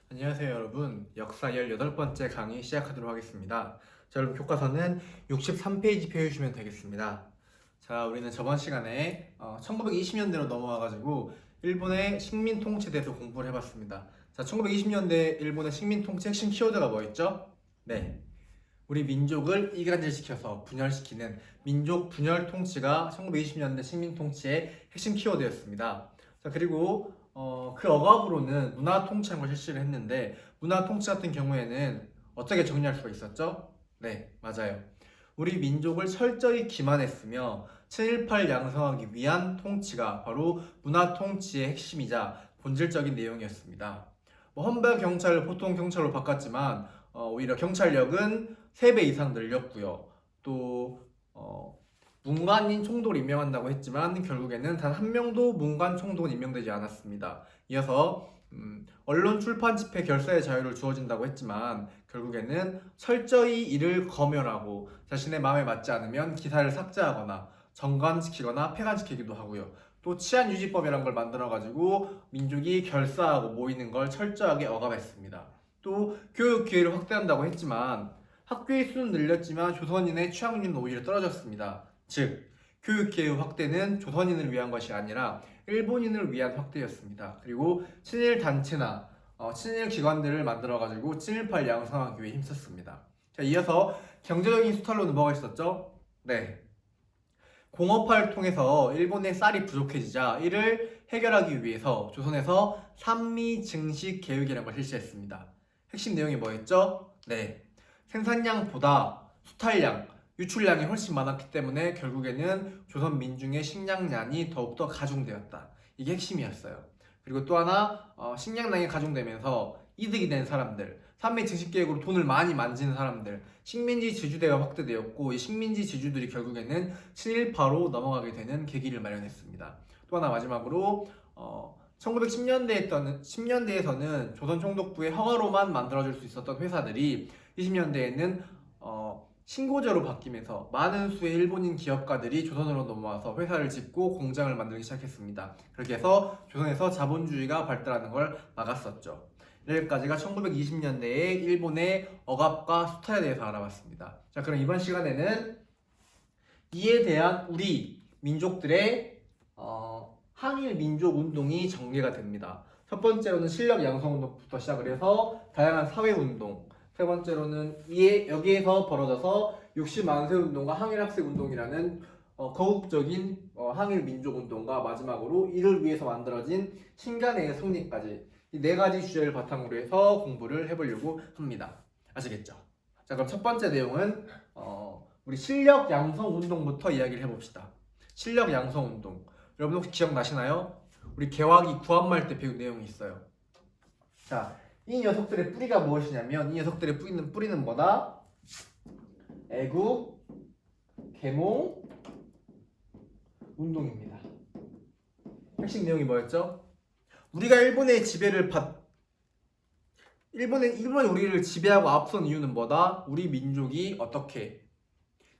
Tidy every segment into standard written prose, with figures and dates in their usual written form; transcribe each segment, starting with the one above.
안녕하세요 여러분. 역사 18번째 강의 시작하도록 하겠습니다. 자, 여러분 교과서는 63페이지 펴주시면 되겠습니다. 자, 우리는 저번 시간에 1920년대로 넘어와가지고 일본의 식민 통치에 대해서 공부를 해봤습니다. 자, 1920년대 일본의 식민 통치 핵심 키워드가 뭐였죠? 네, 우리 민족을 이간질시켜서 분열시키는 민족 분열 통치가 1920년대 식민 통치의 핵심 키워드였습니다. 자, 그리고 그 억압으로는 문화 통치라는 걸 실시를 했는데, 문화 통치 같은 경우에는 어떻게 정리할 수가 있었죠? 네, 맞아요. 우리 민족을 철저히 기만했으며 친일파를 양성하기 위한 통치가 바로 문화 통치의 핵심이자 본질적인 내용이었습니다. 헌병 경찰을 보통 경찰로 바꿨지만 오히려 경찰력은 3배 이상 늘렸고요. 또 문관인 총독을 임명한다고 했지만 결국에는 단 한 명도 문관 총독은 임명되지 않았습니다. 이어서 언론 출판 집회 결사의 자유를 주어진다고 했지만 결국에는 철저히 이를 검열하고 자신의 마음에 맞지 않으면 기사를 삭제하거나 정관시키거나 폐간시키기도 하고요. 또 치안유지법이라는 걸 만들어가지고 민족이 결사하고 모이는 걸 철저하게 억압했습니다. 또 교육 기회를 확대한다고 했지만 학교의 수는 늘렸지만 조선인의 취학률은 오히려 떨어졌습니다. 즉, 교육 기회 확대는 조선인을 위한 것이 아니라 일본인을 위한 확대였습니다. 그리고 친일 단체나 친일 기관들을 만들어가지고 친일파를 양성하기 위해 힘썼습니다. 자, 이어서 경제적인 수탈로는 뭐가 있었죠? 네, 공업화를 통해서 일본의 쌀이 부족해지자 이를 해결하기 위해서 조선에서 산미 증식 계획이라는 걸 실시했습니다. 핵심 내용이 뭐였죠? 네, 생산량보다 수탈량, 유출량이 훨씬 많았기 때문에 결국에는 조선 민중의 식량난이 더욱더 가중되었다. 이게 핵심이었어요. 그리고 또 하나 식량난이 가중되면서 이득이 된 사람들, 산미 증식 계획으로 돈을 많이 만지는 사람들, 식민지 지주대가 확대되었고 이 식민지 지주들이 결국에는 친일파로 넘어가게 되는 계기를 마련했습니다. 또 하나 마지막으로 1910년대에서는 조선 총독부의 허가로만 만들어질 수 있었던 회사들이 20년대에는 신고제로 바뀌면서 많은 수의 일본인 기업가들이 조선으로 넘어와서 회사를 짓고 공장을 만들기 시작했습니다. 그렇게 해서 조선에서 자본주의가 발달하는 걸 막았었죠. 여기까지가 1920년대의 일본의 억압과 수탈에 대해서 알아봤습니다. 자, 그럼 이번 시간에는 이에 대한 우리 민족들의 항일 민족 운동이 전개가 됩니다. 첫 번째로는 실력 양성 운동부터 시작을 해서 다양한 사회 운동, 세 번째로는 여기에서 벌어져서 60만세 운동과 항일학생 운동이라는 거국적인 항일 민족 운동과 마지막으로 이를 위해서 만들어진 신간의 승리까지 이 4가지 주제를 바탕으로 해서 공부를 해보려고 합니다. 아시겠죠? 자, 그럼 첫 번째 내용은 우리 실력 양성 운동부터 이야기를 해봅시다. 실력 양성 운동. 여러분 혹시 기억나시나요? 우리 개화기 구한말 때 배운 내용이 있어요. 자, 이 녀석들의 뿌리가 무엇이냐면 이 녀석들의 뿌리는 뭐다? 애국 계몽 운동입니다. 핵심 내용이 뭐였죠? 우리가 일본이 우리를 지배하고 앞선 이유는 뭐다? 우리 민족이 어떻게?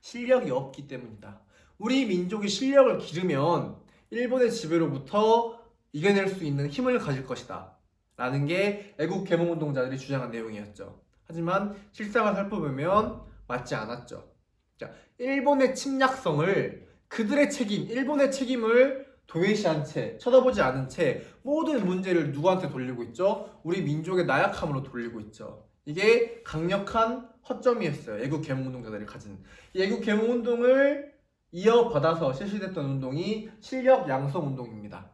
실력이 없기 때문이다. 우리 민족이 실력을 기르면 일본의 지배로부터 이겨낼 수 있는 힘을 가질 것이다 라는 게 애국 계몽운동자들이 주장한 내용이었죠. 하지만 실상을 살펴보면 맞지 않았죠. 자, 일본의 침략성을 일본의 책임을 도외시한 채, 쳐다보지 않은 채 모든 문제를 누구한테 돌리고 있죠? 우리 민족의 나약함으로 돌리고 있죠. 이게 강력한 허점이었어요. 애국 계몽운동자들이 가진. 이 애국 계몽운동을 이어받아서 실시됐던 운동이 실력 양성 운동입니다.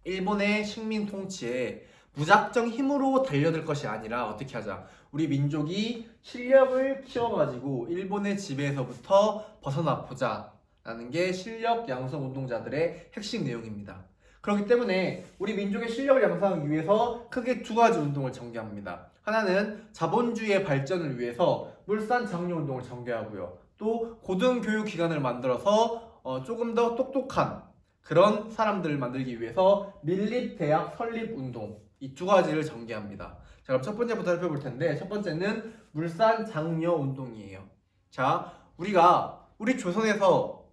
일본의 식민 통치에 무작정 힘으로 달려들 것이 아니라 어떻게 하자? 우리 민족이 실력을 키워가지고 일본의 지배에서부터 벗어나 보자 라는 게 실력 양성 운동자들의 핵심 내용입니다. 그렇기 때문에 우리 민족의 실력을 양성하기 위해서 크게 2가지 운동을 전개합니다. 하나는 자본주의의 발전을 위해서 물산 장려 운동을 전개하고요. 또 고등교육기관을 만들어서 조금 더 똑똑한 그런 사람들을 만들기 위해서 밀립대학 설립운동, 이 2가지를 전개합니다. 자, 그럼 첫 번째부터 살펴볼 텐데 첫 번째는 물산 장려 운동이에요. 자, 우리 조선에서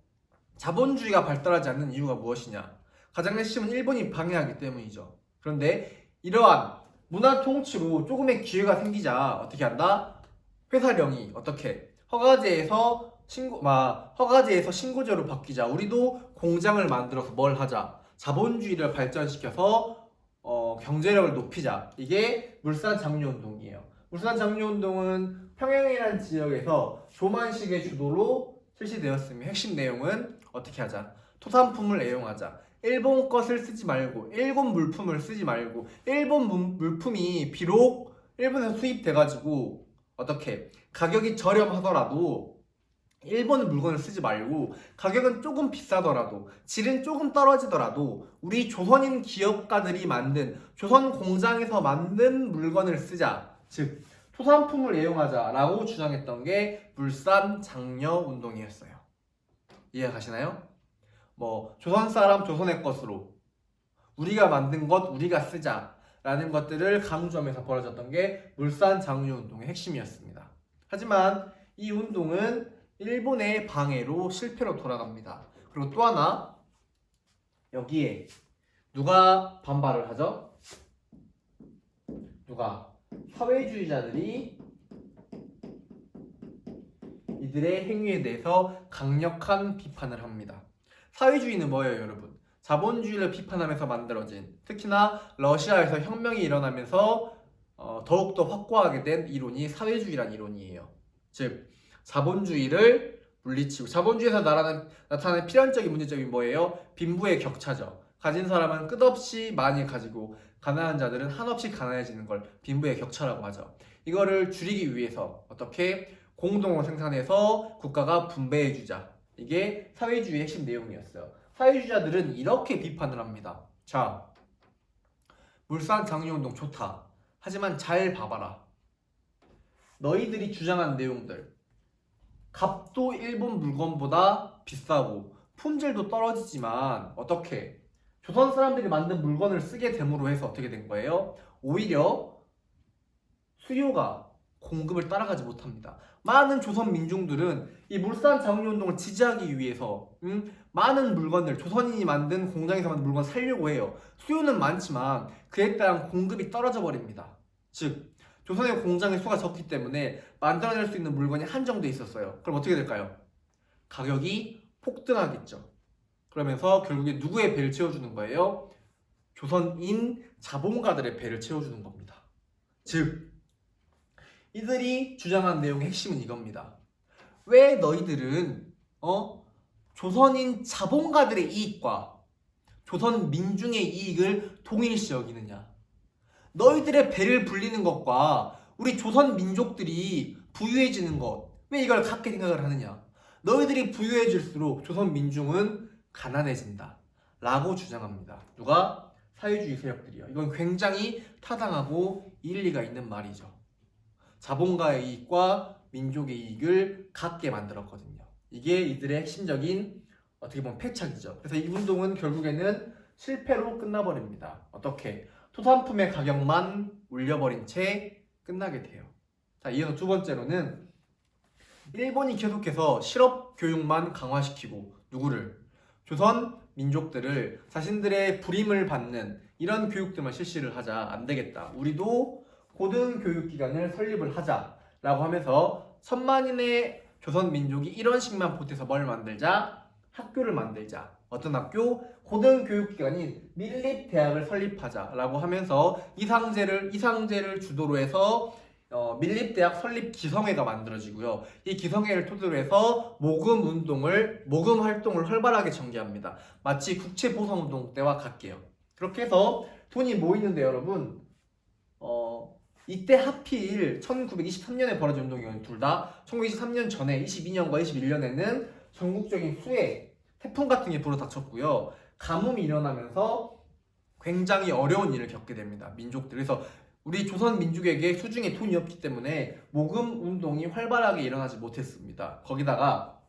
자본주의가 발달하지 않는 이유가 무엇이냐? 가장 핵심은 일본이 방해하기 때문이죠. 그런데 이러한 문화 통치로 조금의 기회가 생기자 어떻게 한다? 회사령이 어떻게 허가제에서 신고제로 바뀌자 우리도 공장을 만들어서 뭘 하자? 자본주의를 발전시켜서 경제력을 높이자. 이게 물산 장려운동이에요. 물산 장려운동은 평양이라는 지역에서 조만식의 주도로 실시되었으며 핵심 내용은 어떻게 하자? 토산품을 애용하자. 일본 것을 쓰지 말고, 일본 물품을 쓰지 말고, 일본 물품이 비록 일본에서 수입돼가지고 어떻게 가격이 저렴하더라도 일본 물건을 쓰지 말고 가격은 조금 비싸더라도 질은 조금 떨어지더라도 우리 조선인 기업가들이 만든 조선 공장에서 만든 물건을 쓰자. 즉 토산품을 애용하자라고 주장했던 게 물산 장려 운동이었어요. 이해 가시나요? 조선 사람 조선의 것으로 우리가 만든 것 우리가 쓰자라는 것들을 강조하면서 벌어졌던 게 물산 장려 운동의 핵심이었습니다. 하지만 이 운동은 일본의 방해로 실패로 돌아갑니다. 그리고 또 하나 여기에 누가 반발을 하죠? 누가? 사회주의자들이 이들의 행위에 대해서 강력한 비판을 합니다. 사회주의는 뭐예요, 여러분? 자본주의를 비판하면서 만들어진, 특히나 러시아에서 혁명이 일어나면서 더욱더 확고하게 된 이론이 사회주의란 이론이에요. 즉 자본주의를 물리치고, 자본주의에서 나타나는 필연적인 문제점이 뭐예요? 빈부의 격차죠. 가진 사람은 끝없이 많이 가지고 가난한 자들은 한없이 가난해지는 걸 빈부의 격차라고 하죠. 이거를 줄이기 위해서 어떻게 공동으로 생산해서 국가가 분배해주자. 이게 사회주의의 핵심 내용이었어요. 사회주의자들은 이렇게 비판을 합니다. 자, 물산 장려운동 좋다. 하지만 잘 봐봐라. 너희들이 주장한 내용들, 값도 일본 물건보다 비싸고 품질도 떨어지지만 어떻게 조선 사람들이 만든 물건을 쓰게 됨으로 해서 어떻게 된 거예요? 오히려 수요가 공급을 따라가지 못합니다. 많은 조선 민중들은 이 물산 장려운동을 지지하기 위해서 많은 물건들, 조선인이 만든 공장에서 만든 물건을 살려고 해요. 수요는 많지만 그에 따른 공급이 떨어져 버립니다. 즉 조선의 공장의 수가 적기 때문에 만들어낼 수 있는 물건이 한정돼 있었어요. 그럼 어떻게 될까요? 가격이 폭등하겠죠. 그러면서 결국에 누구의 배를 채워주는 거예요? 조선인 자본가들의 배를 채워주는 겁니다. 즉 이들이 주장한 내용의 핵심은 이겁니다. 왜 너희들은 조선인 자본가들의 이익과 조선 민중의 이익을 동일시 여기느냐? 너희들의 배를 불리는 것과 우리 조선 민족들이 부유해지는 것, 왜 이걸 같게 생각을 하느냐? 너희들이 부유해질수록 조선 민중은 가난해진다 라고 주장합니다. 누가? 사회주의 세력들이요. 이건 굉장히 타당하고 일리가 있는 말이죠. 자본가의 이익과 민족의 이익을 같게 만들었거든요. 이게 이들의 핵심적인 어떻게 보면 패착이죠. 그래서 이 운동은 결국에는 실패로 끝나버립니다. 어떻게? 토산품의 가격만 올려버린 채 끝나게 돼요. 자, 이어서 두 번째로는 일본이 계속해서 실업 교육만 강화시키고 누구를? 조선 민족들을 자신들의 불임을 받는 이런 교육들만 실시를 하자. 안 되겠다. 우리도 고등교육기관을 설립을 하자라고 하면서 천만인의 조선 민족이 이런 식만 보태서 뭘 만들자? 학교를 만들자. 어떤 학교? 고등교육기관인 밀립대학을 설립하자라고 하면서 이상제를 주도로 해서 밀립대학 설립 기성회가 만들어지고요. 이 기성회를 토대로 해서 모금 활동을 활발하게 전개합니다. 마치 국채보상운동 때와 같게요. 그렇게 해서 돈이 모이는데 여러분 이때 하필 1923년에 벌어진 운동이거든요. 둘 다 1923년 전에 22년과 21년에는 전국적인 수해, 태풍 같은 게 불어닥쳤고요. 가뭄이 일어나면서 굉장히 어려운 일을 겪게 됩니다. 민족들. 그래서 우리 조선 민족에게 수중에 돈이 없기 때문에 모금 운동이 활발하게 일어나지 못했습니다. 거기다가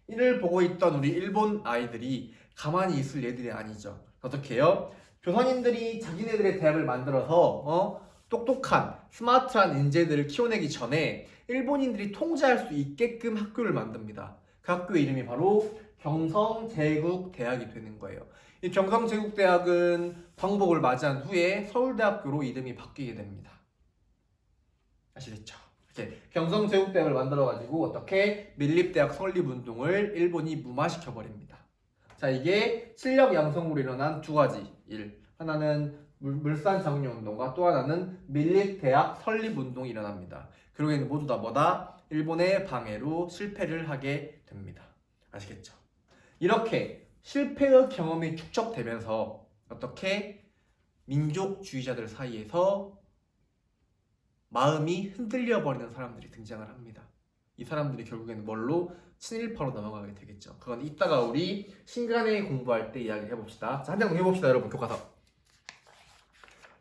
이를 보고 있던 우리 일본 아이들이 가만히 있을 애들이 아니죠. 어떻게 해요? 조선인들이 자기네들의 대학을 만들어서 똑똑한 스마트한 인재들을 키워내기 전에 일본인들이 통제할 수 있게끔 학교를 만듭니다. 그 학교의 이름이 바로 경성제국대학이 되는 거예요. 이 경성제국대학은 광복을 맞이한 후에 서울대학교로 이름이 바뀌게 됩니다. 아시겠죠? 이렇게 경성제국대학을 만들어가지고 어떻게 밀립대학 설립운동을 일본이 무마시켜 버립니다. 자, 이게 실력 양성으로 일어난 두 가지 일. 하나는 물산 정리운동과 또 하나는 밀립대학 설립운동이 일어납니다. 결국에는 모두 다 뭐다? 일본의 방해로 실패를 하게 됩니다. 아시겠죠? 이렇게 실패의 경험이 축적되면서 어떻게 민족주의자들 사이에서 마음이 흔들려 버리는 사람들이 등장을 합니다. 이 사람들이 결국에는 뭘로? 친일파로 넘어가게 되겠죠. 그건 이따가 우리 신간에 공부할 때 이야기 해봅시다. 자, 한 장 해봅시다, 여러분. 교과서.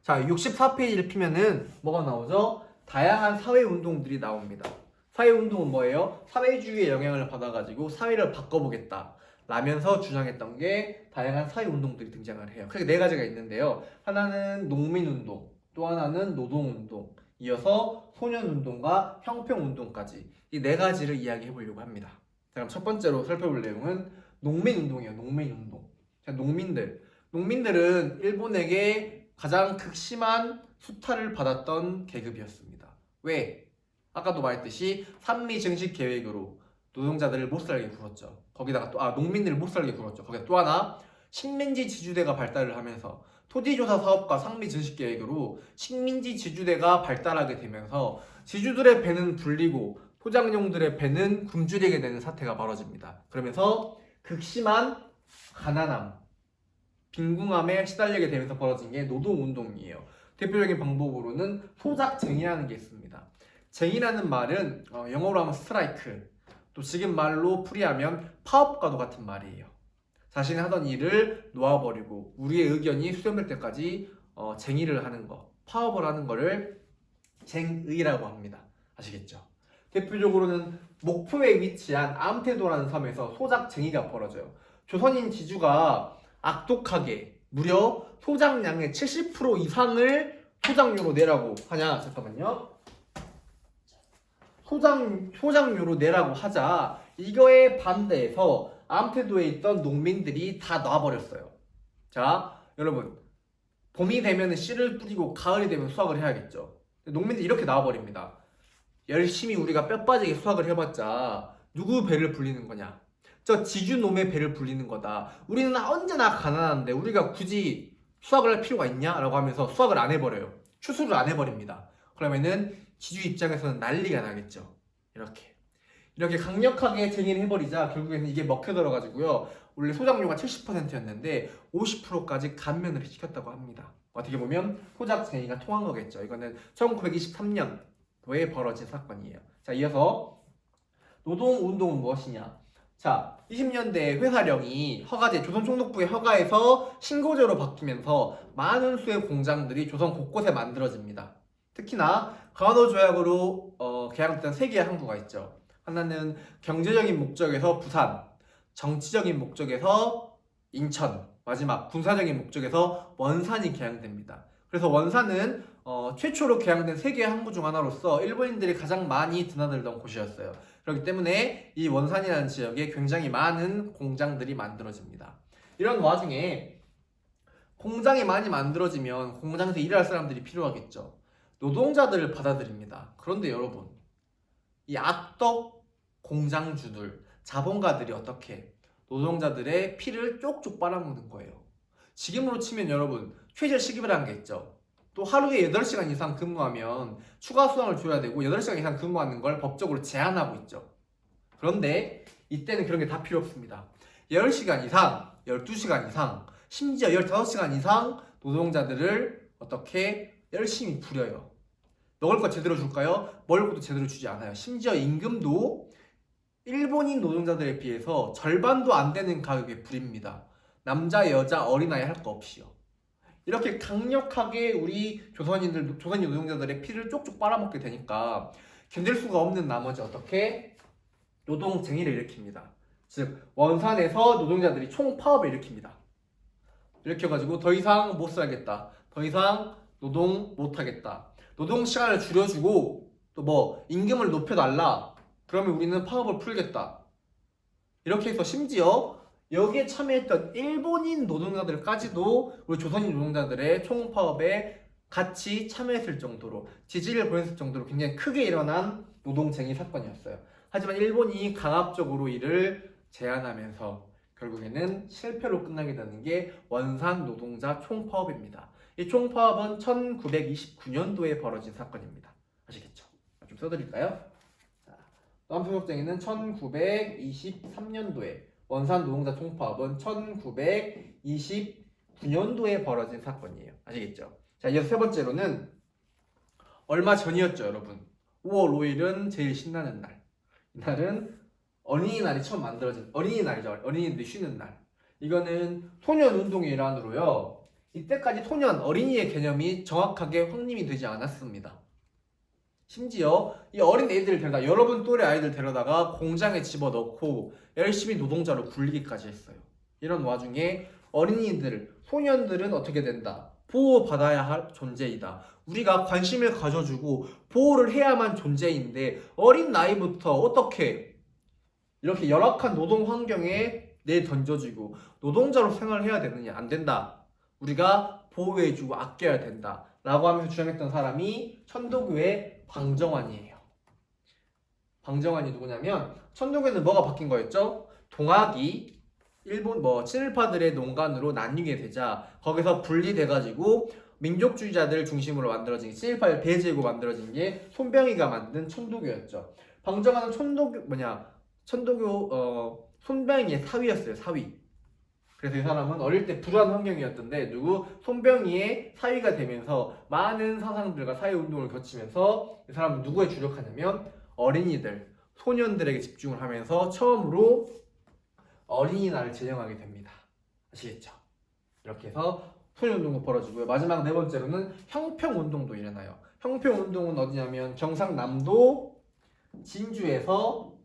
자, 64페이지를 피면은 뭐가 나오죠? 다양한 사회운동들이 나옵니다. 사회운동은 뭐예요? 사회주의의 영향을 받아가지고 사회를 바꿔보겠다 라면서 주장했던 게 다양한 사회운동들이 등장을 해요. 크게 네 가지가 있는데요. 하나는 농민운동, 또 하나는 노동운동, 이어서 소년운동과 형평운동까지 이 네 가지를 이야기해 보려고 합니다. 자, 그럼 첫 번째로 살펴볼 내용은 농민운동이에요. 농민운동. 자, 농민들은 일본에게 가장 극심한 수탈을 받았던 계급이었습니다. 왜? 아까도 말했듯이 산미 증식 계획으로 노동자들을 못 살게 굴었죠. 거기다가 또 농민들을 못 살게 굴었죠. 거기다 또 하나 식민지 지주대가 발달을 하면서 토지조사 사업과 상미 증식 계획으로 식민지 지주대가 발달하게 되면서 지주들의 배는 불리고 토장용들의 배는 굶주리게 되는 사태가 벌어집니다. 그러면서 극심한 가난함, 빈궁함에 시달리게 되면서 벌어진 게 노동운동이에요. 대표적인 방법으로는 소작쟁이라는 게 있습니다. 쟁이라는 말은 영어로 하면 스트라이크, 또 지금 말로 풀이하면 파업과도 같은 말이에요. 자신이 하던 일을 놓아버리고 우리의 의견이 수렴될 때까지 쟁의를 하는 거, 파업을 하는 거를 쟁의라고 합니다. 아시겠죠? 대표적으로는 목포에 위치한 암태도라는 섬에서 소작쟁의가 벌어져요. 조선인 지주가 악독하게 무려 소작량의 70% 이상을 소작료로 내라고 하냐? 잠깐만요. 소작료로 내라고 하자 이거에 반대해서 암태도에 있던 농민들이 다 놔버렸어요. 자, 여러분, 봄이 되면 씨를 뿌리고 가을이 되면 수확을 해야겠죠. 농민들이 이렇게 나와버립니다. 열심히 우리가 뼈 빠지게 수확을 해봤자 누구 배를 불리는 거냐? 저 지주놈의 배를 불리는 거다. 우리는 언제나 가난한데 우리가 굳이 수확을 할 필요가 있냐? 라고 하면서 수확을 안 해버려요. 추수를 안 해버립니다. 그러면은 지주 입장에서는 난리가 나겠죠. 이렇게 강력하게 쟁의를 해버리자 결국에는 이게 먹혀들어가지고요. 원래 소작료가 70%였는데 50%까지 감면을 시켰다고 합니다. 어떻게 보면 소작쟁의가 통한 거겠죠. 이거는 1923년도에 벌어진 사건이에요. 자, 이어서 노동운동은 무엇이냐? 자, 20년대 회사령이 허가제 조선총독부의 허가에서 신고제로 바뀌면서 많은 수의 공장들이 조선 곳곳에 만들어집니다. 특히나 간호조약으로 개항된 3개의 항구가 있죠. 하나는 경제적인 목적에서 부산, 정치적인 목적에서 인천, 마지막 군사적인 목적에서 원산이 개항됩니다. 그래서 원산은 최초로 개항된 3개의 항구 중 하나로서 일본인들이 가장 많이 드나들던 곳이었어요. 그렇기 때문에 이 원산이라는 지역에 굉장히 많은 공장들이 만들어집니다. 이런 와중에 공장이 많이 만들어지면 공장에서 일할 사람들이 필요하겠죠. 노동자들을 받아들입니다. 그런데 여러분, 이 악덕 공장주들, 자본가들이 어떻게 노동자들의 피를 쪽쪽 빨아먹는 거예요. 지금으로 치면 여러분, 최저시급이라는 게 있죠. 또 하루에 8시간 이상 근무하면 추가 수당을 줘야 되고 8시간 이상 근무하는 걸 법적으로 제한하고 있죠. 그런데 이때는 그런 게 다 필요 없습니다. 10시간 이상, 12시간 이상, 심지어 15시간 이상 노동자들을 어떻게 열심히 부려요. 먹을 거 제대로 줄까요? 먹을 것도 제대로 주지 않아요. 심지어 임금도 일본인 노동자들에 비해서 절반도 안 되는 가격에 부립니다. 남자, 여자, 어린아이 할 거 없이요. 이렇게 강력하게 우리 조선인 노동자들의 피를 쪽쪽 빨아먹게 되니까 견딜 수가 없는 나머지 어떻게 노동쟁의를 일으킵니다. 즉 원산에서 노동자들이 총파업을 일으킵니다. 일으켜가지고 더 이상 못 살겠다. 더 이상 노동 못하겠다. 노동 시간을 줄여주고 또 임금을 높여달라. 그러면 우리는 파업을 풀겠다. 이렇게 해서 심지어 여기에 참여했던 일본인 노동자들까지도 우리 조선인 노동자들의 총파업에 같이 참여했을 정도로 지지를 보냈을 정도로 굉장히 크게 일어난 노동쟁의 사건이었어요. 하지만 일본이 강압적으로 이를 제한하면서 결국에는 실패로 끝나게 되는 게 원산 노동자 총파업입니다. 이 총파업은 1929년도에 벌어진 사건입니다. 아시겠죠? 좀 써드릴까요? 다음 소속쟁이는 1923년도에 원산 노동자 총파업은 1929년도에 벌어진 사건이에요. 아시겠죠? 자, 이어서 세 번째로는 얼마 전이었죠, 여러분. 5월 5일은 제일 신나는 날. 이날은 어린이날이 처음 만들어진 어린이날이죠. 어린이들이 쉬는 날. 이거는 소년운동의 일환으로요. 이때까지 소년, 어린이의 개념이 정확하게 확립이 되지 않았습니다. 심지어 이 어린 애들을 데려다 여러분 또래 아이들 데려다가 공장에 집어넣고 열심히 노동자로 굴리기까지 했어요. 이런 와중에 어린이들, 소년들은 어떻게 된다? 보호받아야 할 존재이다. 우리가 관심을 가져주고 보호를 해야만 존재인데 어린 나이부터 어떻게 이렇게 열악한 노동 환경에 내던져지고 노동자로 생활해야 되느냐? 안 된다. 우리가 보호해주고 아껴야 된다. 라고 하면서 주장했던 사람이 천도교의 방정환이에요. 방정환이 누구냐면 천도교는 뭐가 바뀐 거였죠? 동학이 일본 친일파들의 농간으로 나뉘게 되자 거기서 분리돼가지고 민족주의자들 중심으로 만들어진 친일파를 배제하고 만들어진 게 손병희가 만든 천도교였죠. 방정환은 천도교 손병희의 사위였어요. 사위. 그래서 이 사람은 어릴 때 불우한 환경이었던데 손병희의 사위가 되면서 많은 사상들과 사회운동을 거치면서 이 사람은 누구에 주력하냐면 어린이들, 소년들에게 집중을 하면서 처음으로 어린이날을 제정하게 됩니다. 아시겠죠? 이렇게 해서 소년운동도 벌어지고요. 마지막 네 번째로는 형평운동도 일어나요. 형평운동은 어디냐면 경상남도 진주에서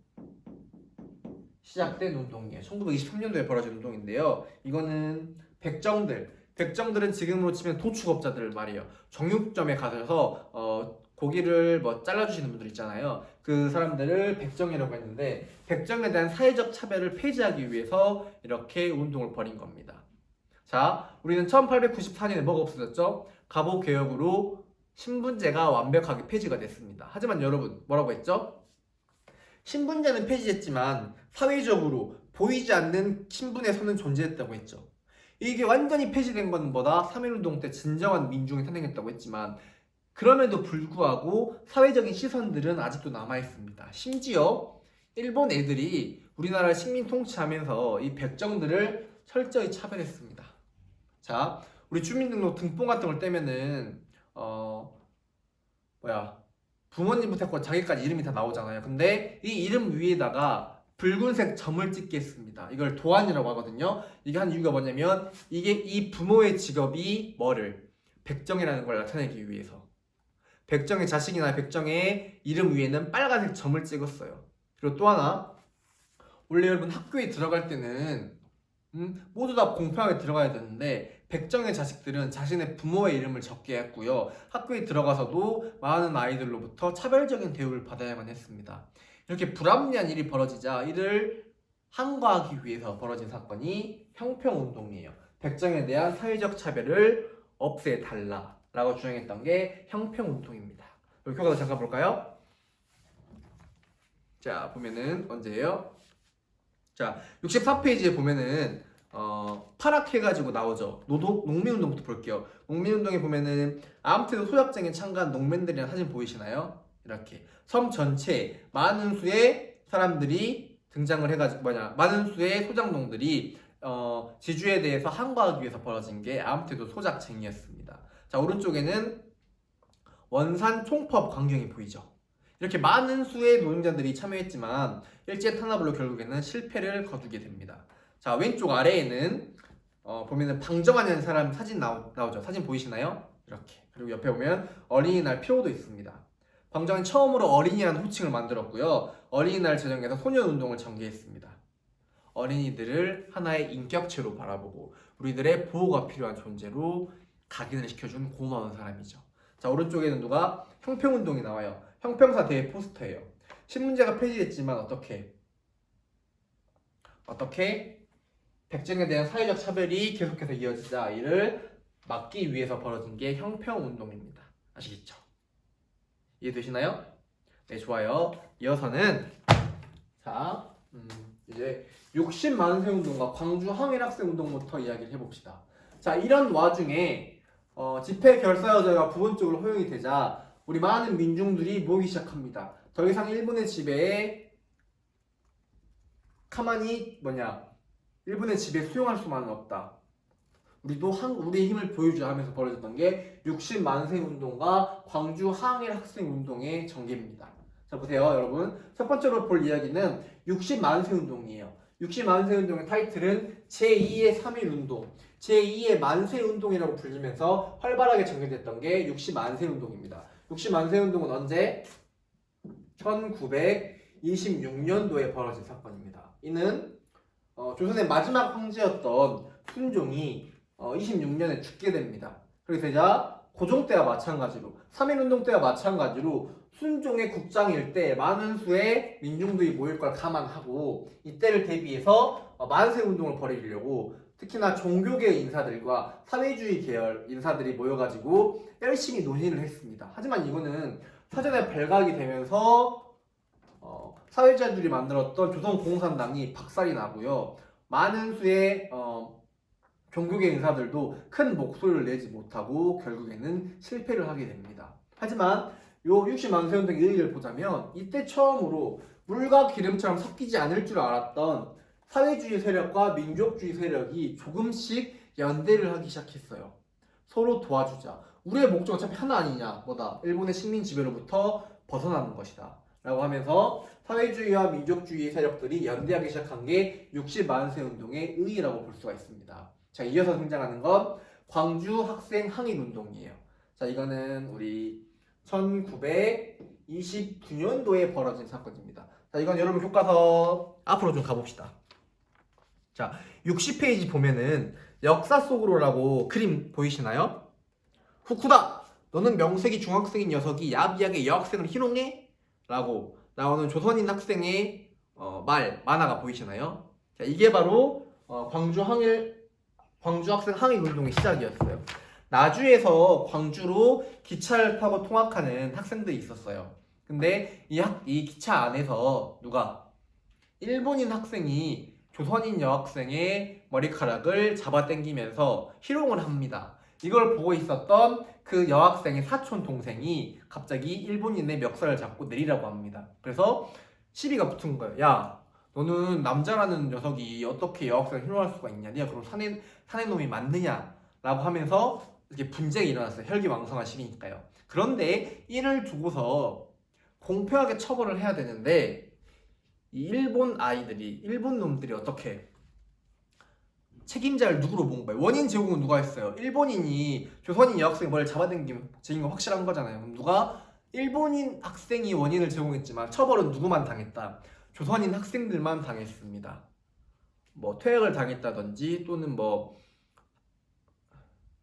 시작된 운동이에요. 1923년도에 벌어진 운동인데요. 이거는 백정들은 지금으로 치면 도축업자들 말이에요. 정육점에 가셔서 고기를 잘라주시는 분들 있잖아요. 그 사람들을 백정이라고 했는데 백정에 대한 사회적 차별을 폐지하기 위해서 이렇게 운동을 벌인 겁니다. 자, 우리는 1894년에 뭐가 없어졌죠? 갑오개혁으로 신분제가 완벽하게 폐지가 됐습니다. 하지만 여러분 뭐라고 했죠? 신분제는 폐지했지만 사회적으로 보이지 않는 신분의 선은 존재했다고 했죠. 이게 완전히 폐지된 건 뭐다? 3.1운동 때 진정한 민중이 탄생했다고 했지만 그럼에도 불구하고 사회적인 시선들은 아직도 남아있습니다. 심지어 일본 애들이 우리나라를 식민 통치하면서 이 백정들을 철저히 차별했습니다. 자, 우리 주민등록 등본 같은 걸 떼면은 부모님부터 했고 자기까지 이름이 다 나오잖아요. 근데 이 이름 위에다가 붉은색 점을 찍게 했습니다. 이걸 도안이라고 하거든요. 이게 한 이유가 뭐냐면 이게 이 부모의 직업이 백정이라는 걸 나타내기 위해서 백정의 자식이나 백정의 이름 위에는 빨간색 점을 찍었어요. 그리고 또 하나, 원래 여러분 학교에 들어갈 때는 모두 다 공평하게 들어가야 되는데 백정의 자식들은 자신의 부모의 이름을 적게 했고요. 학교에 들어가서도 많은 아이들로부터 차별적인 대우를 받아야만 했습니다. 이렇게 불합리한 일이 벌어지자 이를 항거하기 위해서 벌어진 사건이 형평운동이에요. 백정에 대한 사회적 차별을 없애달라 라고 주장했던 게 형평운동입니다. 여기 교과서 잠깐 볼까요? 자, 보면은 언제예요? 자, 64페이지에 보면은 파락해가지고 나오죠. 농민운동부터 볼게요. 농민운동에 보면은 아무튼 소작쟁에 참가한 농민들이랑 사진 보이시나요? 이렇게 섬 전체에 많은 수의 사람들이 등장을 해가지고 많은 수의 소작농들이 지주에 대해서 항거하기 위해서 벌어진 게 아무튼 소작쟁이였습니다. 자, 오른쪽에는 원산 총파업 광경이 보이죠. 이렇게 많은 수의 노동자들이 참여했지만 일제 탄압으로 결국에는 실패를 거두게 됩니다. 자, 왼쪽 아래에는 보면은 방정환이라는 사람 사진 나오죠. 사진 보이시나요? 이렇게. 그리고 옆에 보면 어린이날 표도 있습니다. 방정환이 처음으로 어린이라는 호칭을 만들었고요. 어린이날 제정해서 소년운동을 전개했습니다. 어린이들을 하나의 인격체로 바라보고 우리들의 보호가 필요한 존재로 각인을 시켜준 고마운 사람이죠. 자, 오른쪽에는 누가? 형평운동이 나와요. 형평사 대회 포스터예요. 신문제가 폐지됐지만 어떻게? 백정에 대한 사회적 차별이 계속해서 이어지자 이를 막기 위해서 벌어진 게 형평운동입니다. 아시겠죠? 이해되시나요? 네, 좋아요. 이어서는 자, 이제 60만세 운동과 광주 항일학생 운동부터 이야기를 해봅시다. 자, 이런 와중에 집회 결사여자가 부분적으로 허용이 되자 우리 많은 민중들이 모이기 시작합니다. 더 이상 일본의 지배에 가만히 일본의 지배에 수용할 수만은 없다. 우리도 우리의 힘을 보여주자 하면서 벌어졌던 게 60만세 운동과 광주 항일 학생 운동의 전개입니다. 자, 보세요, 여러분. 첫 번째로 볼 이야기는 60만세 운동이에요. 60만세 운동의 타이틀은 제2의 3.1 운동, 제2의 만세 운동이라고 불리면서 활발하게 전개됐던 게 60만세 운동입니다. 60만세 운동은 언제? 1926년도에 벌어진 사건입니다. 이는 조선의 마지막 황제였던 순종이 26년에 죽게 됩니다. 그래서 이제 고종 때와 마찬가지로 3.1운동 때와 마찬가지로 순종의 국장일 때 많은 수의 민중들이 모일 걸 감안하고 이때를 대비해서 만세운동을 벌이려고 특히나 종교계 인사들과 사회주의 계열 인사들이 모여가지고 열심히 논의를 했습니다. 하지만 이거는 사전에 발각이 되면서 사회자들이 만들었던 조선공산당이 박살이 나고요. 많은 수의 종교계 인사들도 큰 목소리를 내지 못하고 결국에는 실패를 하게 됩니다. 하지만 요 60만세 운동의 의의를 보자면 이때 처음으로 물과 기름처럼 섞이지 않을 줄 알았던 사회주의 세력과 민족주의 세력이 조금씩 연대를 하기 시작했어요. 서로 도와주자. 우리의 목적 어차피 하나 아니냐. 뭐다? 일본의 식민 지배로부터 벗어나는 것이다. 라고 하면서 사회주의와 민족주의 세력들이 연대하기 시작한 게 60만세 운동의 의의라고 볼 수가 있습니다. 자, 이어서 등장하는 건 광주 학생 항일 운동이에요. 자, 이거는 우리 1929년도에 벌어진 사건입니다. 자, 이건 여러분 교과서 앞으로 좀 가봅시다. 자, 60페이지 보면은 역사 속으로라고 그림 보이시나요? 후쿠다! 너는 명색이 중학생인 녀석이 야비하게 여학생을 희롱해? 라고 나오는 조선인 학생의 만화가 보이시나요? 자, 이게 바로 광주 학생 항일 운동의 시작이었어요. 나주에서 광주로 기차를 타고 통학하는 학생들이 있었어요. 근데 이 기차 안에서 일본인 학생이 조선인 여학생의 머리카락을 잡아당기면서 희롱을 합니다. 이걸 보고 있었던 그 여학생의 사촌 동생이 갑자기 일본인의 멱살을 잡고 내리라고 합니다. 그래서 시비가 붙은 거예요. 야, 너는 남자라는 녀석이 어떻게 여학생을 희롱할 수가 있냐? 네가 그럼 사내놈이 맞느냐? 라고 하면서 이렇게 분쟁이 일어났어요. 혈기왕성한 시기니까요. 그런데 이를 두고서 공평하게 처벌을 해야 되는데 이 일본 놈들이 어떻게 책임자를 누구로 본 거예요? 원인 제공은 누가 했어요? 일본인이 조선인 여학생이 뭘 잡아당긴 거 확실한 거잖아요. 일본인 학생이 원인을 제공했지만 처벌은 누구만 당했다? 조선인 학생들만 당했습니다. 뭐 퇴학을 당했다든지 또는 뭐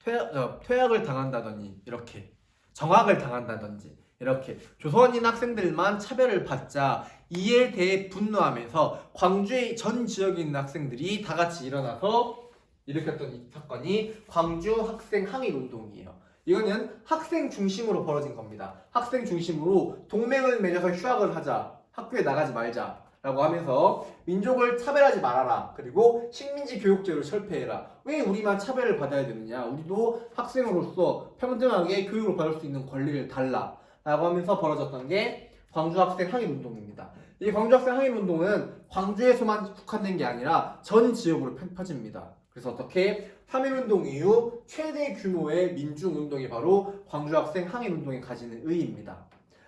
퇴학을 당한다든지 이렇게 정학을 당한다든지 이렇게 조선인 학생들만 차별을 받자 이에 대해 분노하면서 광주의 전 지역에 있는 학생들이 다 같이 일어나서 일으켰던 이 사건이 광주 학생 항일 운동이에요. 이거는 학생 중심으로 벌어진 겁니다. 학생 중심으로 동맹을 맺어서 휴학을 하자, 학교에 나가지 말자 라고 하면서 민족을 차별하지 말아라. 그리고 식민지 교육제를 철폐해라. 왜 우리만 차별을 받아야 되느냐? 우리도 학생으로서 평등하게 교육을 받을 수 있는 권리를 달라. 라고 하면서 벌어졌던 게 광주 학생 항일 운동입니다. 이 광주 학생 항일 운동은 광주에서만 국한된 게 아니라 전 지역으로 펴집니다. 그래서 어떻게 3.1운동 이후 최대 규모의 민중운동이 바로 광주 학생 항일 운동이 가지는 의의입니다.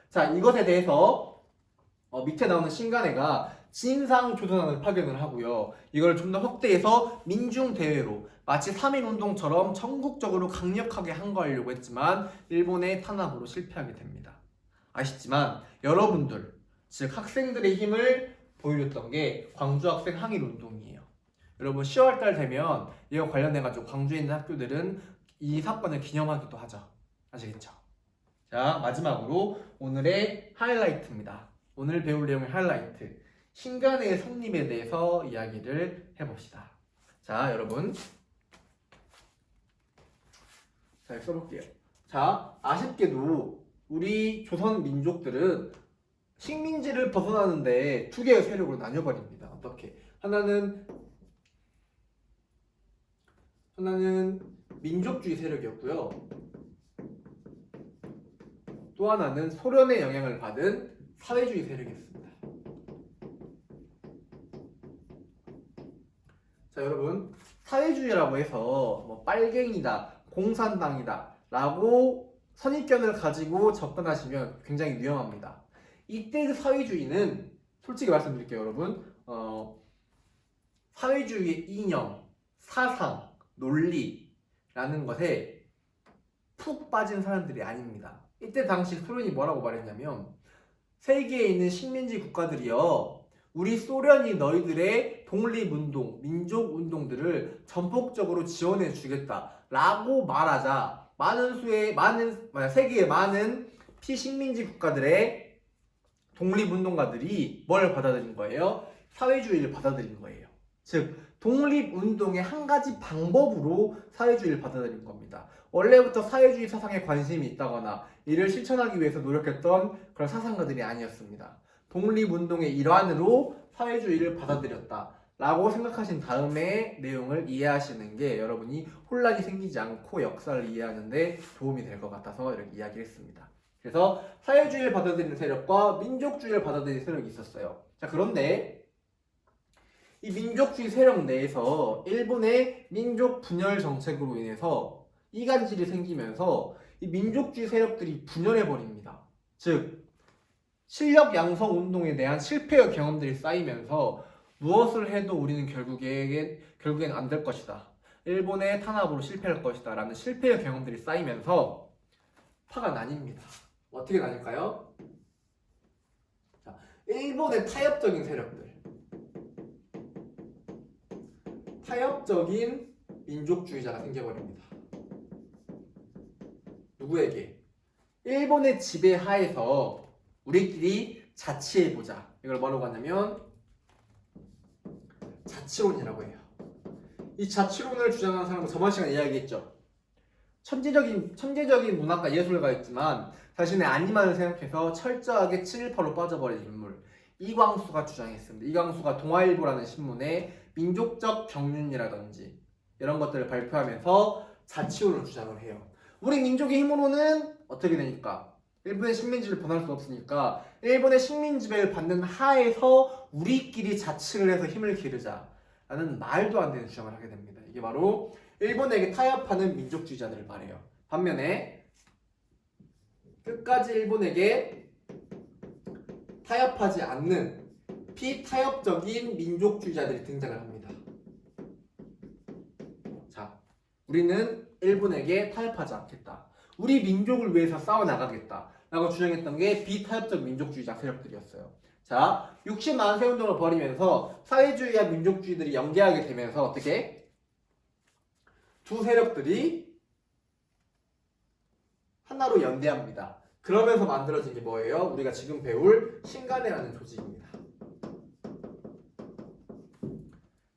자, 이것에 대해서 밑에 나오는 신간회가 진상조선안을 파견을 하고요. 이걸 좀 더 확대해서 민중대회로 마치 3.1운동처럼 전국적으로 강력하게 항거하려고 했지만 일본의 탄압으로 실패하게 됩니다. 아시지만 여러분들, 즉 학생들의 힘을 보여줬던 게 광주 학생 항일 운동이에요. 여러분 10월달 되면 이거 관련해가지고 광주에 있는 학교들은 이 사건을 기념하기도 하죠. 아시겠죠? 자, 마지막으로 오늘의 하이라이트입니다. 오늘 배울 내용의 하이라이트, 신간의 성립에 대해서 이야기를 해봅시다. 자, 여러분. 자, 이렇게 써볼게요. 자, 아쉽게도 우리 조선 민족들은 식민지를 벗어나는데 두 개의 세력으로 나뉘어버립니다. 어떻게? 하나는 민족주의 세력이었고요. 또 하나는 소련의 영향을 받은 사회주의 세력이었습니다. 자, 여러분, 사회주의라고 해서 뭐 빨갱이다, 공산당이다 라고 선입견을 가지고 접근하시면 굉장히 위험합니다. 이때 사회주의는 솔직히 말씀드릴게요, 여러분. 사회주의의 이념, 사상, 논리라는 것에 푹 빠진 사람들이 아닙니다. 이때 당시 소련이 뭐라고 말했냐면, 세계에 있는 식민지 국가들이여, 우리 소련이 너희들의 독립운동, 민족운동들을 전폭적으로 지원해 주겠다 라고 말하자 세계의 많은 피식민지 국가들의 독립운동가들이 뭘 받아들인 거예요? 사회주의를 받아들인 거예요. 즉 독립운동의 한 가지 방법으로 사회주의를 받아들인 겁니다. 원래부터 사회주의 사상에 관심이 있다거나 이를 실천하기 위해서 노력했던 그런 사상가들이 아니었습니다. 독립운동의 일환으로 사회주의를 받아들였다 라고 생각하신 다음에 내용을 이해하시는 게 여러분이 혼란이 생기지 않고 역사를 이해하는 데 도움이 될 것 같아서 이렇게 이야기를 했습니다. 그래서 사회주의를 받아들이는 세력과 민족주의를 받아들이는 세력이 있었어요. 자, 그런데 이 민족주의 세력 내에서 일본의 민족 분열 정책으로 인해서 이간질이 생기면서 이 민족주의 세력들이 분열해 버립니다. 즉 실력 양성 운동에 대한 실패의 경험들이 쌓이면서 무엇을 해도 우리는 결국엔 안 될 것이다. 일본의 탄압으로 실패할 것이다 라는 실패의 경험들이 쌓이면서 파가 나뉩니다. 어떻게 나뉠까요? 자, 일본의 타협적인 세력들, 타협적인 민족주의자가 생겨버립니다. 누구에게? 일본의 지배 하에서 우리끼리 자치해보자. 이걸 뭐라고 하냐면 자치론이라고 해요. 이 자치론을 주장하는 사람은 저번 시간에 이야기했죠. 천재적인 문학과 예술가였지만 자신의 안위만을 생각해서 철저하게 친일파로 빠져버린 인물 이광수가 주장했습니다. 이광수가 동아일보라는 신문에 민족적 경륜이라든지 이런 것들을 발표하면서 자치론을 주장을 해요. 우리 민족의 힘으로는 어떻게 되니까? 일본의 식민지를 벗어날 수 없으니까 일본의 식민지배를 받는 하에서 우리끼리 자치를 해서 힘을 기르자 라는 말도 안 되는 주장을 하게 됩니다. 이게 바로 일본에게 타협하는 민족주의자들을 말해요. 반면에 끝까지 일본에게 타협하지 않는 비타협적인 민족주의자들이 등장을 합니다. 자, 우리는 일본에게 타협하지 않겠다. 우리 민족을 위해서 싸워나가겠다 라고 주장했던 게 비타협적 민족주의자 세력들이었어요. 자, 60만 세운동을 벌이면서 사회주의와 민족주의들이 연계하게 되면서 어떻게? 두 세력들이 하나로 연대합니다. 그러면서 만들어진 게 뭐예요? 우리가 지금 배울 신간회라는 조직입니다.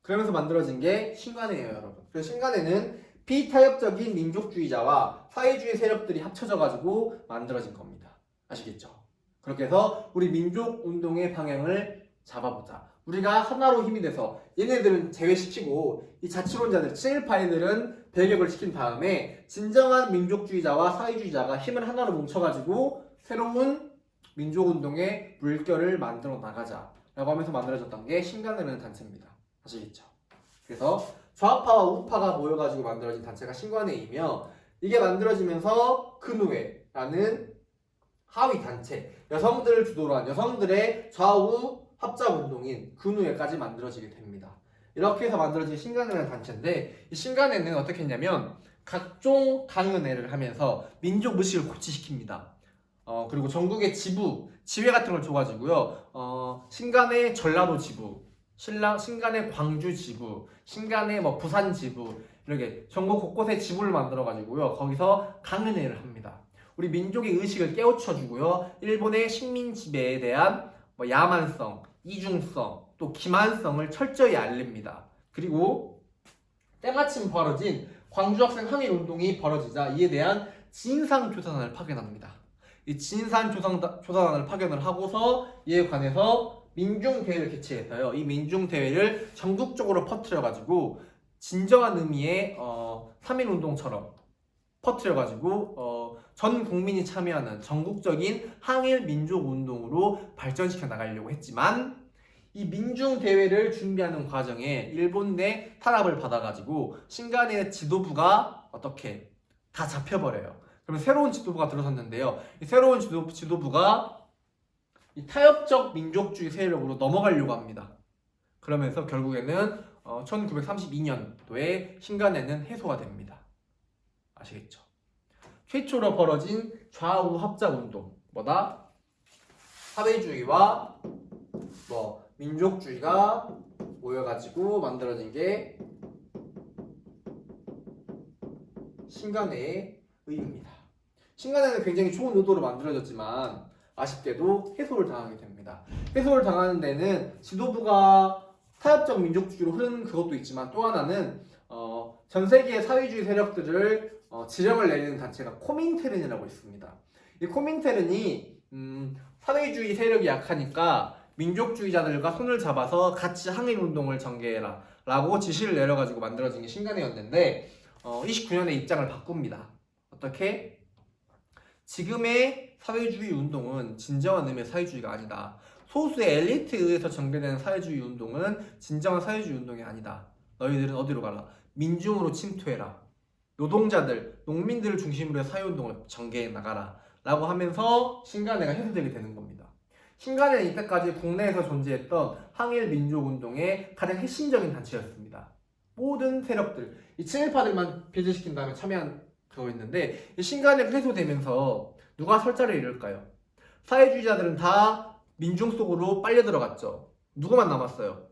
그러면서 만들어진 게 신간회예요, 여러분. 그래서 신간회는 비타협적인 민족주의자와 사회주의 세력들이 합쳐져가지고 만들어진 겁니다. 아시겠죠? 그렇게 해서 우리 민족운동의 방향을 잡아보자. 우리가 하나로 힘이 돼서 얘네들은 제외시키고 이 자치론자들, 친일파이들은 배격을 시킨 다음에 진정한 민족주의자와 사회주의자가 힘을 하나로 뭉쳐가지고 새로운 민족운동의 물결을 만들어 나가자 라고 하면서 만들어졌던 게 신간회라는 단체입니다. 아시겠죠? 그래서 좌파와 우파가 모여가지고 만들어진 단체가 신간회이며 이게 만들어지면서 근우회라는 하위 단체, 여성들을 주도로 한 여성들의 좌우 합작운동인 근우회까지 만들어지게 됩니다. 이렇게 해서 만들어진 신간회라는 단체인데 이 신간회는 어떻게 했냐면 각종 강연회를 하면서 민족 의식을 고취시킵니다. 그리고 전국의 지회 같은 걸 줘가지고요. 신간회 전라도 지부, 신간회 광주 지부, 신간회 부산 지부 이렇게 전국 곳곳에 지부를 만들어가지고요. 거기서 강연회를 합니다. 우리 민족의 의식을 깨우쳐주고요. 일본의 식민 지배에 대한 야만성, 이중성, 또 기만성을 철저히 알립니다. 그리고 때마침 벌어진 광주 학생 항일 운동이 벌어지자 이에 대한 진상조사단을 파견합니다. 이 진상조사단을 파견을 하고서 이에 관해서 민중대회를 개최해서요. 이 민중대회를 전국적으로 퍼뜨려가지고 진정한 의미의 3.1운동처럼 퍼뜨려가지고 전 국민이 참여하는 전국적인 항일 민족운동으로 발전시켜 나가려고 했지만 이 민중대회를 준비하는 과정에 일본 내 탄압을 받아가지고 신간의 지도부가 어떻게 다 잡혀버려요. 그러면 새로운 지도부가 들어섰는데요. 이 새로운 지도부가 이 타협적 민족주의 세력으로 넘어가려고 합니다. 그러면서 결국에는 1932년도에 신간에는 해소가 됩니다. 아시겠죠? 최초로 벌어진 좌우 합작운동 뭐다? 사회주의와 민족주의가 모여가지고 만들어진 게 신간의 의입니다. 신간에는 굉장히 좋은 의도로 만들어졌지만 아쉽게도 해소를 당하게 됩니다. 해소를 당하는 데는 지도부가 타협적 민족주의로 흐르는 그것도 있지만 또 하나는 전 세계의 사회주의 세력들을 지령을 내리는 단체가 코민테른이라고 있습니다. 이 코민테른이 사회주의 세력이 약하니까 민족주의자들과 손을 잡아서 같이 항일운동을 전개해라 라고 지시를 내려가지고 만들어진 게 신간회였는데 29년에 입장을 바꿉니다. 어떻게? 지금의 사회주의 운동은 진정한 의미의 사회주의가 아니다. 소수의 엘리트에 의해서 전개되는 사회주의 운동은 진정한 사회주의 운동이 아니다. 너희들은 어디로 가라? 민중으로 침투해라. 노동자들, 농민들을 중심으로 해서 사회운동을 전개해 나가라 라고 하면서 신간회가 해소되게 되는 겁니다. 신간회는 이때까지 국내에서 존재했던 항일 민족운동의 가장 핵심적인 단체였습니다. 모든 세력들, 이 친일파들만 배제시킨 다음에 참여한 그거였는데 이 신간회가 해소되면서 누가 설자를 이룰까요? 사회주의자들은 다 민중 속으로 빨려 들어갔죠. 누구만 남았어요?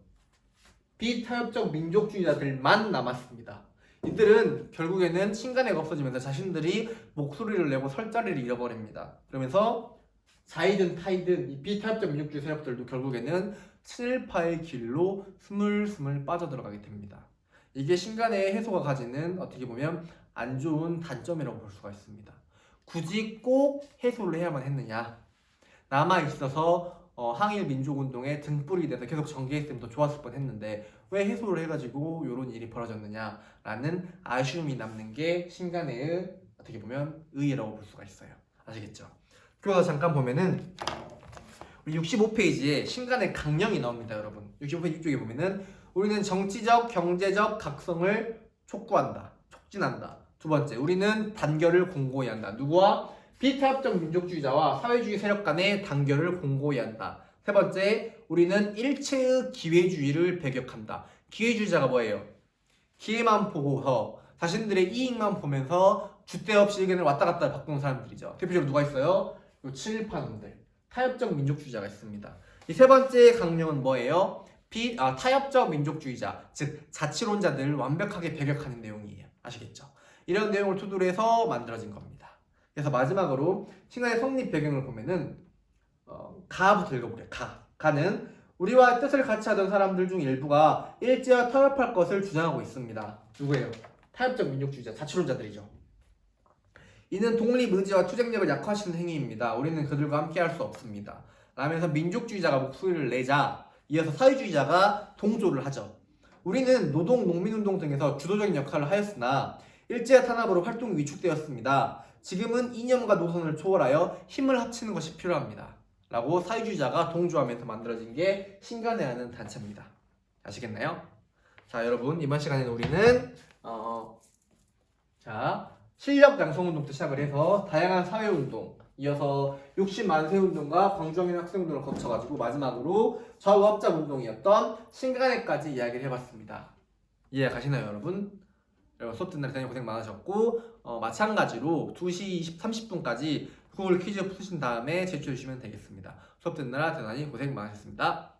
비타협적 민족주의자들만 남았습니다. 이들은 결국에는 신간회가 없어지면서 자신들이 목소리를 내고 설 자리를 잃어버립니다. 그러면서 자이든 타이든 이 비타협적 민족주의 세력들도 결국에는 친일파의 길로 스물스물 빠져들어가게 됩니다. 이게 신간회의 해소가 가지는 어떻게 보면 안 좋은 단점이라고 볼 수가 있습니다. 굳이 꼭 해소를 해야만 했느냐? 남아있어서 항일 민족운동에 등불이 돼서 계속 전개했으면 더 좋았을 뻔했는데 왜 해소를 해가지고 이런 일이 벌어졌느냐라는 아쉬움이 남는 게 신간회의 어떻게 보면 의의라고 볼 수가 있어요. 아시겠죠? 그래서 잠깐 보면은 우리 65페이지에 신간의 강령이 나옵니다, 여러분. 65페이지 이쪽에 보면은 우리는 정치적, 경제적 각성을 촉구한다, 촉진한다. 두 번째, 우리는 단결을 공고히 한다. 누구와? 비타협적 민족주의자와 사회주의 세력 간의 단결을 공고히 한다. 세 번째, 우리는 일체의 기회주의를 배격한다. 기회주의자가 뭐예요? 기회만 보고서 자신들의 이익만 보면서 주대 없이 의견을 왔다 갔다 바꾸는 사람들이죠. 대표적으로 누가 있어요? 요 친일파놈들, 타협적 민족주의자가 있습니다. 이 세 번째 강령은 뭐예요? 타협적 민족주의자, 즉 자치론자들을 완벽하게 배격하는 내용이에요. 아시겠죠? 이런 내용을 토대로 해서 만들어진 겁니다. 그래서 마지막으로 신간의 성립 배경을 보면은 가부터 읽어볼게요. 가는 우리와 뜻을 같이 하던 사람들 중 일부가 일제와 타협할 것을 주장하고 있습니다. 누구예요? 타협적 민족주의자, 자치론자들이죠. 이는 독립 의지와 투쟁력을 약화시키는 행위입니다. 우리는 그들과 함께할 수 없습니다. 라면서 민족주의자가 목소리를 내자 이어서 사회주의자가 동조를 하죠. 우리는 노동, 농민운동 등에서 주도적인 역할을 하였으나 일제의 탄압으로 활동이 위축되었습니다. 지금은 이념과 노선을 초월하여 힘을 합치는 것이 필요합니다. 라고 사회주의자가 동조하면서 만들어진 게 신간회라는 단체입니다. 아시겠나요? 자, 여러분 이번 시간에는 우리는 실력 양성운동부터 시작을 해서 다양한 사회운동, 이어서 60만세 운동과 광주항일 학생운동을 거쳐가지고 마지막으로 좌우합작운동이었던 신간회까지 이야기를 해봤습니다. 이해 가시나요, 여러분? 여러분 수업 듣는 날 대단히 고생 많으셨고 마찬가지로 2시 30분까지 구글 퀴즈 푸신 다음에 제출해 주시면 되겠습니다. 수업 듣느라 대단히 고생 많으셨습니다.